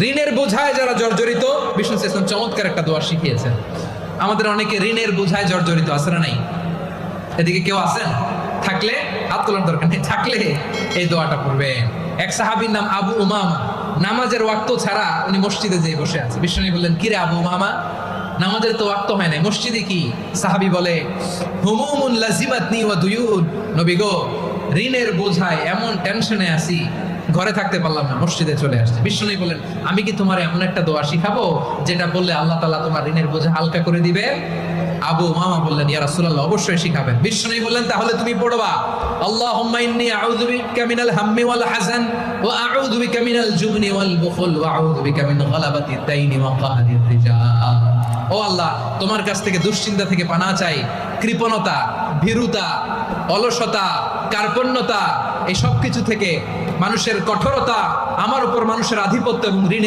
ঋণের বোঝায় যারা জর্জরিত, বিষ্ণু ইসলাম চমৎকার একটা দোয়া শিখিয়েছেন। আমাদের অনেকে ঋণের বোঝায় জর্জরিত, আছে না নাই? এদিকে কেউ আছেন? থাকলে হাত তোলার দরকার নেই, থাকলে এই দোয়াটা পড়বেন। এক সাহাবীর নাম আবু উমামা, নামাজের ওয়াক্ত ছাড়া উনি মসজিদে যেয়ে বসে আছে। বিষ্ণু বললেন, কিরে আবু উমামা, নামাজের তো ওয়াক্ত হয় না, মসজিদে কি? সাহাবী বলে, হুমুমুন লাজিমাতনি ওয়া দুয়ুন, নবী গো, ঋণের বোঝায় এমন টেনশনে আছি, ঘরে থাকতে পারলাম না, মসজিদে চলে আসছে। বিষ্ণু বললেন, আমি কি তোমার এমন একটা দোয়া শিখাবো যেটা বললে আল্লাহ তাআলা তোমার ঋণের বোঝা হালকা করে দিবে? আবু মামা বললেন, ইয়া রাসূলুল্লাহ, অবশ্যই শিখাবেন। বিষ্ণু বললেন, তাহলে তুমি পড়বা, আল্লাহুম্মা ইন্নী আউযু বিকা মিনাল হাম্মি ওয়াল হাযান ওয়া আউযু বিকা মিনাল জুবনি ওয়াল বুখল ওয়া আউযু বিকা মিন গালাবাতিদ দাইনি ওয়া কাহরির রিজাল। ও আল্লাহ, তোমার কাছ থেকে দুশ্চিন্তা থেকে পানাহ চাই, কৃপণতা, ভীরুতা, অলসতা, কার্পণ্যতা, এই সব কিছু থেকে, মানুষের কঠোরতা, আমার উপর মানুষের আধিপত্য এবং ঋণের